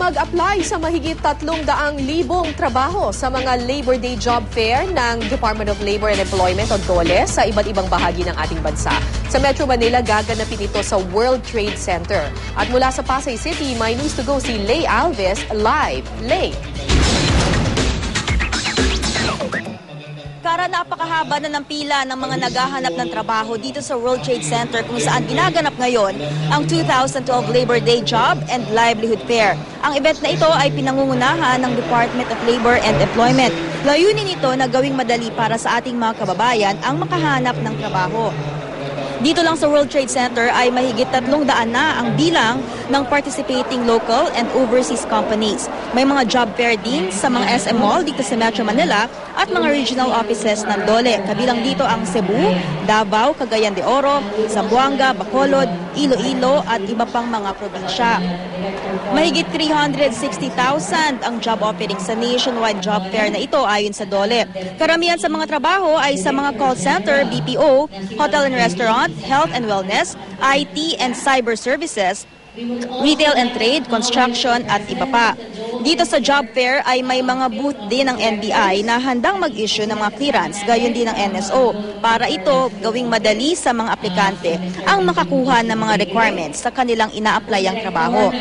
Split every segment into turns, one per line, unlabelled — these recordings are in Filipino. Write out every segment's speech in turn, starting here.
mag-apply sa mahigit 300,000 trabaho sa mga Labor Day Job Fair ng Department of Labor and Employment o DOLE sa iba't ibang bahagi ng ating bansa. Sa Metro Manila, gaganapin ito sa World Trade Center. At mula sa Pasay City, may news to go si Lay Alves live. Lay.
Kara, napakahaba na ng pila ng mga naghahanap ng trabaho dito sa World Trade Center kung saan ginaganap ngayon ang 2012 Labor Day Job and Livelihood Fair. Ang event na ito ay pinangungunahan ng Department of Labor and Employment. Layunin nito na gawing madali para sa ating mga kababayan ang makahanap ng trabaho. Dito lang sa World Trade Center ay mahigit 300 na ang bilang ng participating local and overseas companies. May mga job fair din sa mga SM Mall dito sa Metro Manila at mga regional offices ng DOLE. Kabilang dito ang Cebu, Davao, Cagayan de Oro, Zamboanga, Bacolod, Iloilo at iba pang mga probinsya. Mahigit 360,000 ang job offering sa nationwide job fair na ito ayon sa DOLE. Karamihan sa mga trabaho ay sa mga call center, BPO, hotel and restaurant, health and wellness, IT and cyber services, retail and trade, construction at iba pa. Dito sa job fair ay may mga booth din ng NBI na handang mag-issue ng mga clearance, gayon din ng NSO, para ito gawing madali sa mga aplikante ang makakuha ng mga requirements sa kanilang ina-applyang trabaho.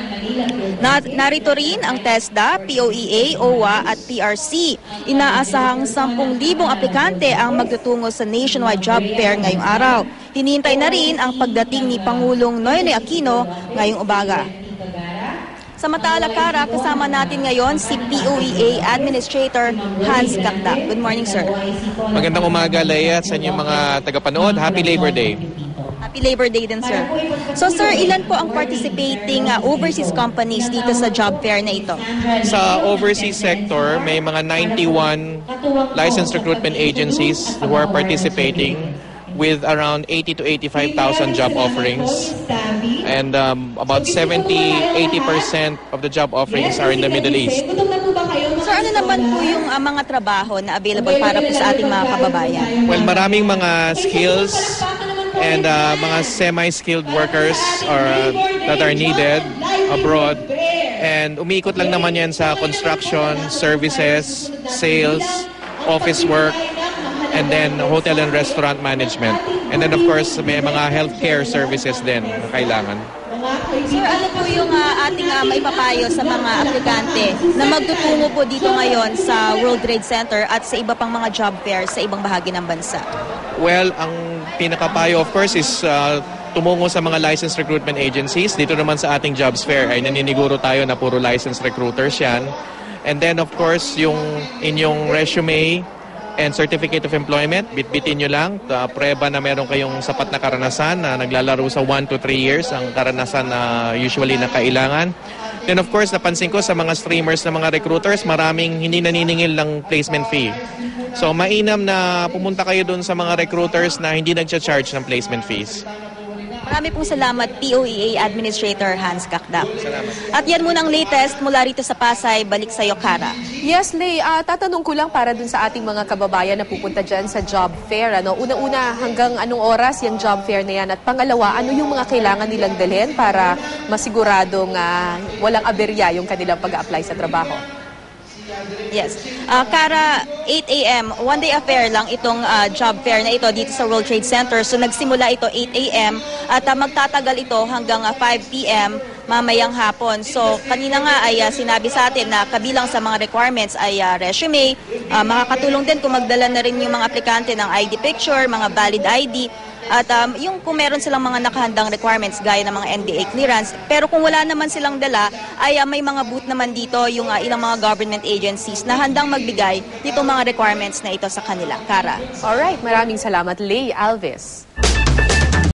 Narito rin ang TESDA, POEA, OWA at PRC. Inaasahang 10,000 aplikante ang magtutungo sa nationwide job fair ngayong araw. Hinihintay na rin ang pagdating ni Pangulong Noynoy Aquino ngayong umaga. Samantala, Kara, kasama natin ngayon si POEA Administrator Hans Kakda. Good morning, sir.
Magandang umaga, Leia, at sa inyong mga tagapanood. Happy Labor Day.
Happy Labor Day din, sir. So, sir, ilan po ang participating overseas companies dito sa job fair na ito?
Sa overseas sector, may mga 91 licensed recruitment agencies who are participating with around 80 to 85,000 job offerings. And about 70-80% of the job offerings are in the Middle East.
Sir, ano naman po yung mga trabaho na available para po sa ating mga kababayan?
Well, maraming mga skills and mga semi-skilled workers that are needed abroad. And umiikot lang naman yan sa construction, services, sales, office work, and then hotel and restaurant management. And then of course, may mga healthcare services din na kailangan.
Sir, ano po yung ating maipapayo sa mga aplikante na magtutungo po dito ngayon sa World Trade Center at sa iba pang mga job fair sa ibang bahagi ng bansa?
Well, ang pinakapayo of course is tumungo sa mga licensed recruitment agencies. Dito naman sa ating jobs fair ay naniniguro tayo na puro licensed recruiters yan. And then of course, yung inyong resume and certificate of employment, bitbitin nyo lang. Preba na meron kayong sapat na karanasan na naglalaro sa 1 to 3 years ang karanasan na usually na kailangan. Then of course, napansin ko sa mga streamers na mga recruiters, maraming hindi naniningil ng placement fee. So mainam na pumunta kayo dun sa mga recruiters na hindi nagcha-charge ng placement fees.
Marami pong salamat, POEA Administrator Hans Kakda.
Salamat.
At yan muna ang latest mula rito sa Pasay. Balik sa iyo, Kara.
Yes, Lay. Tatanong ko lang para dun sa ating mga kababayan na pupunta dyan sa job fair. Una-una, hanggang anong oras yung job fair na yan? At pangalawa, ano yung mga kailangan nilang dalhin para masiguradong walang aberya yung kanilang pag-a-apply sa trabaho?
Yes. Kara, 8 a.m., one-day affair lang itong job fair na ito dito sa World Trade Center. So nagsimula ito 8 a.m. at magtatagal ito hanggang 5 p.m. mamayang hapon. So kanina nga ay sinabi sa atin na kabilang sa mga requirements ay resume. Makakatulong din kung magdala na rin yung mga aplikante ng ID picture, mga valid ID. At yung kung meron silang mga nakahandang requirements gaya ng mga NDA clearance, pero kung wala naman silang dala, ay may mga booth naman dito yung ilang mga government agencies na handang magbigay nitong mga requirements na ito sa kanila. Kara.
Alright, maraming salamat, Lay Alves.